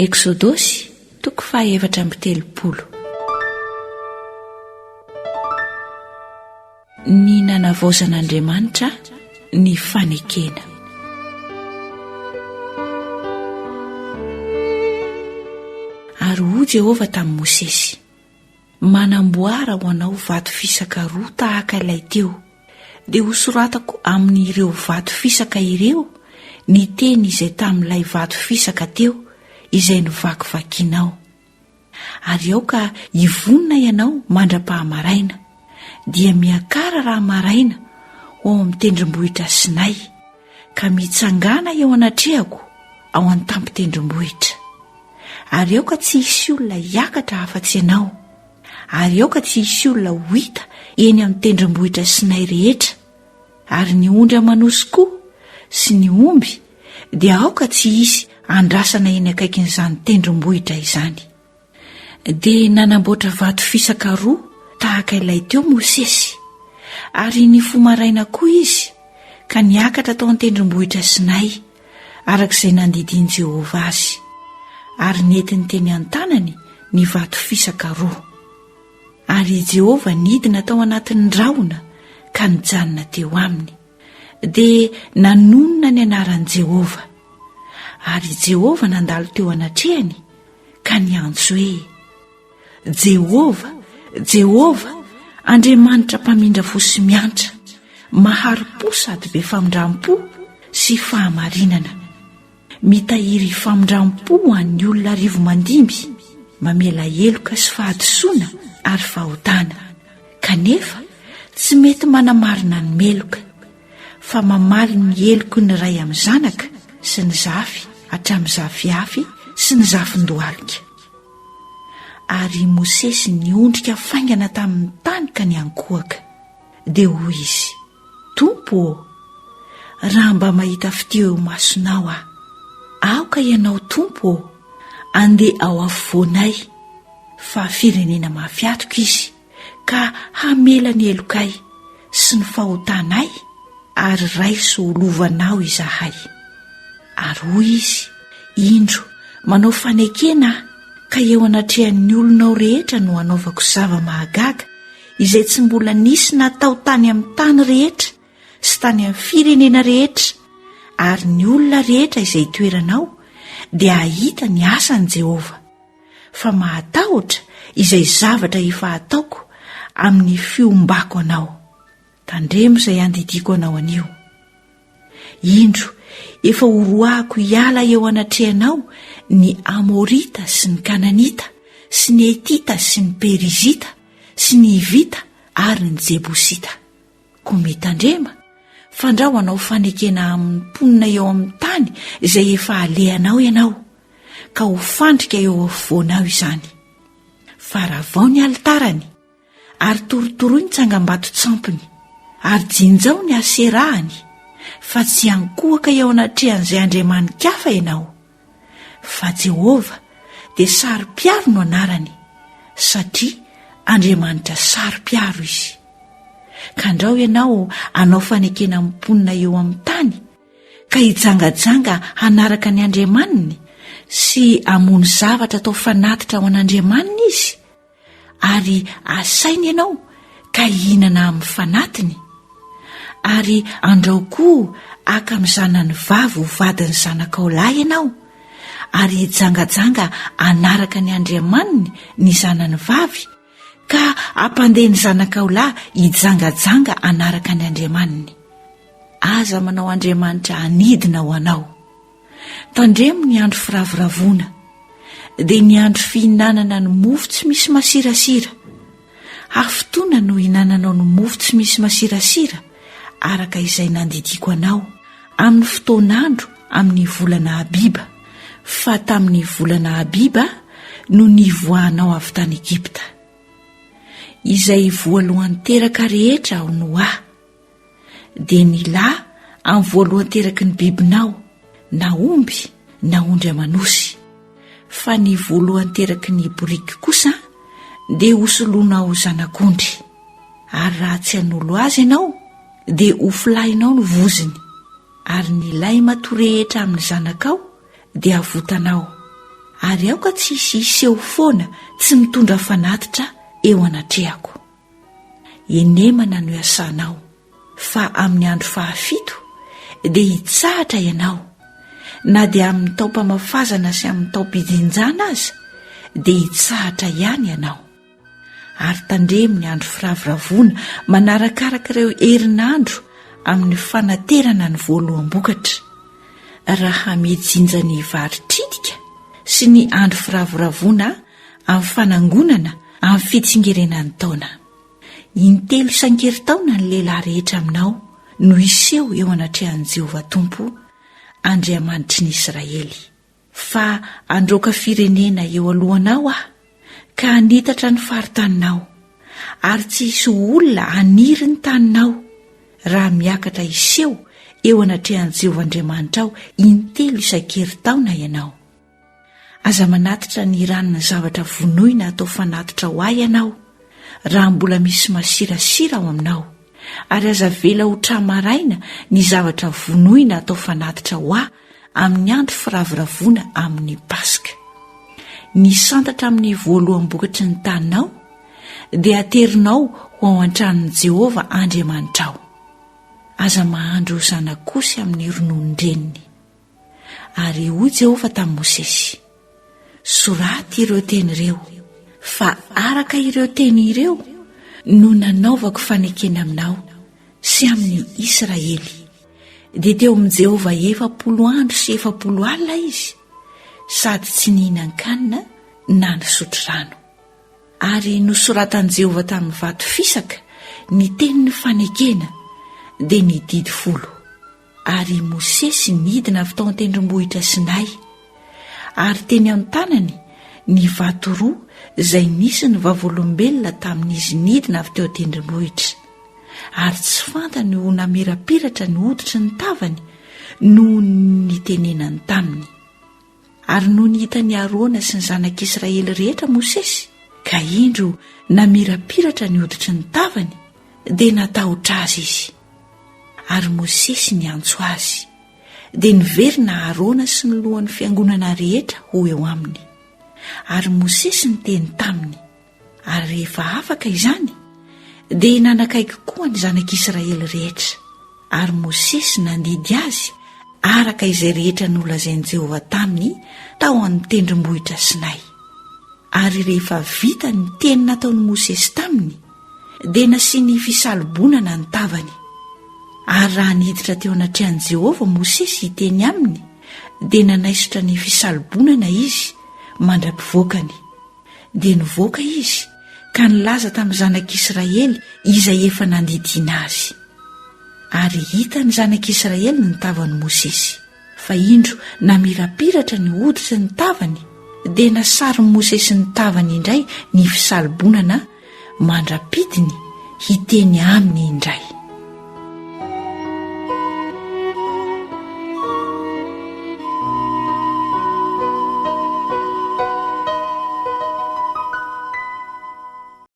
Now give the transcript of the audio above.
Eksodosy toko 7:30. Ny nanavaozan'Andriamanitra ny fanekena. Ary hoy Jehova tamin'i Mosesy: manamboara ho anao vato fisaka roa tahaka ilay teo, dia hosoratako amin'ireo vato fisaka ireo ny teny izay tamin'ilay vato fisaka teo izay novakivakianao. Ary ao ka hivonina ianao mandra-pahamaraina, dia miakara raha maraina ao amin'ny tendrombohitra Sinay, ka mitsangana eo anatrehako ao amin'ny tampon-tendrombohitra. Ary ao ka tsy hisy olona hiakatra afa-tsy ianao, ary ao ka tsy hisy olona ho hita eny amin'ny tendrombohitra Sinay rehetra. Ary ny ondry amanoso koa sy ny omby dia ao ka tsy hisy andrasana eny akaikin'izany tendrombohitra izany. Dia nanamboatra vato fisaka roa tahaka ilay teo Mosesy, ary ny fomaraina koa izy ka niakatra tao an-tendrombohitra Sinay arak'izay nandidiany Jehova azy, ary nentiny teny an-tanany ny vato fisaka roa. Ary Jehova nidina tao anatin'ny rahona ka nijanona teo aminy, dia nanonona ny anaran'i Jehova. Ary Jehova nandalo teo anatrehany ka niantso hoe: Jehova, Jehova, Andriamanitra mpamindra fo sy miantra, maharo-po sady be famindram-po sy fahamarinana, mitahiry famindram-po ho an'ny olona arivo mandimby, mamela heloka sy fahadisoana ary fahotana. Kanefa tsy mety manamarina ny meloka, fa mamaly ny heloko ny ray amin'ny zanaka sy ny zafy hatramin'ny zafy afy sy ny zafin-dohalika. Ary Mosesy niondrika faingana tamin'ny tany ka niankohaka, dia hoy izy: Tompo, raha mba mahita fiteo eo masonao aho, aoka ianao Tompo, andeha ao afovoanay, fa firenena mahafiatroko izy, ka hamela ny helokay sy ny fahotanay, ary raiso olovanao izahay. Ary hoy izy: Indro manao fanekena aho, ka eo anatrehan'ny olonao rehetra no anaovako zava-mahagaga izay tsy mbola nisy natao tany amin'ny tany rehetra sy tany amin'ny firenena rehetra. Ary ny olona rehetra izay toeranao dia ahita ny asan'i Jehova, fa mahatahotra izay zavatra efa ataoko amin'ny fiombako anao. Tandremo izay andidiko anao anio. Indro efa horoahako hiala eo anatrehanao ny Amorita sy ny Kananita sy ny Etita sy ny Perizita sy ny Hivita ary ny Jebosita. Koa mitandrema fandrahoanao fanekena amin'ny mponina eo amin'ny tany izay efa alehanao ianao, ka ho fandrika eo afovoanao izany. Faravao ny alitarany, ary torotoroy ny tsangam-bato tsampiny, ary jinjao ny aserahany, fa tsy ankohaka eo anatrehan'izay andriamanin-kafa ianao. Fa Jehova dia saro-piaro no anarany, satria Andriamanitra saro-piaro izy. Ka andrao ianao hanao fanekena amin'ny mponina eo amin'ny tany, ka hijangajanga hanaraka ny Andriamaniny sy hamono zavatra atao fanatitra ao an'Andriamanina izy, ary asainy ianao ka hihinana amin'ny fanatiny. Ary andrao koa aka amin'ny zanany vavy ho vadiny zanakao lahy ianao, ary hijangajanga hanaraka ny Andriamaniny ny zanany vavy, ka hampandeha ny zanakao lahy hijangajanga hanaraka ny Andriamaniny. Aza manao Andriamanitra hanidina ho anao. Tandremo ny andro firavoravoana, dia ny andro fihinanana ny mofo tsy misy masirasira. Hafotoana no hinananao ny mofo tsy misy masirasira araka izay nandidiko anao amin'ny fotoanandro amin'ny volana Abiba, fa tamin'ny volana Abiba no nivoahanao avy tany Egipta, izay voalohan'ny teraka rehetra ao Noa, dia ny lahy amin'ny voalohan'ny teraky ny bibinao, na omby na ondry amanosy. Fa ny voalohan'ny teraky ny boriky kosa dia hosoloanao zanak'ondry. Ary raha tsy hanolo azy ianao dia ho filahinao ny voziny, ary ny lay matoa rehetra amin'ny zanakao dia avotanao. ary aoka tsy hisy iseho foana tsy mitondra fanatitra eo anatrehako. Enemana no iasanao, fa amin'ny andro fahafito dia hitsahatra ianao, na dia amin'ny taopamafazana sy amin'ny taopijinjana aza dia hitsahatra ihany ianao. Ary tandreminy andro firavoravoana manarakaraka ireo herinandro amin'ny fanaterana ny voaloam-bokatra, raha mijinja ny varitridika sy ny andro firavoravoana amin'ny fanangonana amin'ny fitsingerenan'ny taona. Intelo isan-keritaona ny lehilahy rehetra aminao no iseho eo anatrehan'i Jehovah Tompo, Andriamanitry ny Israely. Fa androaka firenena eo alohanao aho, ka hanitatra ny faritaninao, ary tsy hisy olona haniry ny taninao raha miakatra iseho eo anatrehan'i Jehovah Andriamanitra ao intelo isan-keritaona ianao. Aza manatitra ny ranony zavatra vonoina atao fanatitra ho ahy ianao, raha mbola misy masirasira ao aminao, ary aza vela ho tramaraina ny zavatra vonoina atao fanatitra ho ahy amin'ny andro firavoravoana amin'ny Paska. Ny santatra amin'ny voaloam-bokatry ny taninao dia aterinao ho ao an-tranon'i Jehovah Andriamanitra ao. Aza mahandro zanakosy amin'ny rononon-dreniny. Ary hoy Jehovah tamin'i Mosesy: soraty ireo teny ireo, fa araka ireo teny ireo no nanaovako fanekena aminao sy amin'ny Israely. Dia teo amin'i Jehovah 70 andro sy 70 alina izy, sady tsy nihinan-kanina na nisotro rano. Ary nosoratan'i Jehovah tamin'ny vato fisaka ny tenin'ny fanekena dia ny didy 10. Ary Mosesy nidina avy tao an-tendrombohitra Sinay, ary teny amin'ny tanany ny vato 2 izay nisy ny vavolombelona tamin'izy nidina avy teo an-tendrombohitra, ary tsy fantany ho namirapiratra ny hoditry ny tavany noho ny tenenany taminy. Ary no nihitany Arona sy ny zanak'Israely rehetra Mosesy, ka indro namirapiratra ny hoditry ny tavany dia natahotra azy izy. Ary Mosesy niantso azy, dia niverina Arona sy ny lohan'ny fiangonana rehetra ho eo aminy. Ary Mosesy niteny taminy, ary rehefa afaka izany dia nanakaiky koa ny zanak'Israely rehetra. Ary Mosesy nandidy azy araka izay rehetra nolazain'i Jehovah taminy tao amin'ny tendrombohitra Sinay. Ary rehefa vita ny teny nataon'i Mosesy taminy dia nasiany fisalobonana ny tavany. Ary raha niditra teo anatrehan'i Jehovah Mosesy hiteny aminy, dia nanaisotra ny fisalobonana izy mandra-pivoakany. Dia nivoaka izy ka nilaza tamin'ny zanak'Israely izay efa nandidiana azy. Ary hita ny zanak'Israely ny tavan'i Mosesy, fa indro namirapiratra ny hoditra ny tavany, dia nasary Mosesy ny tavany indray ny fisalobonana mandra-pidiny hiteny aminy indray.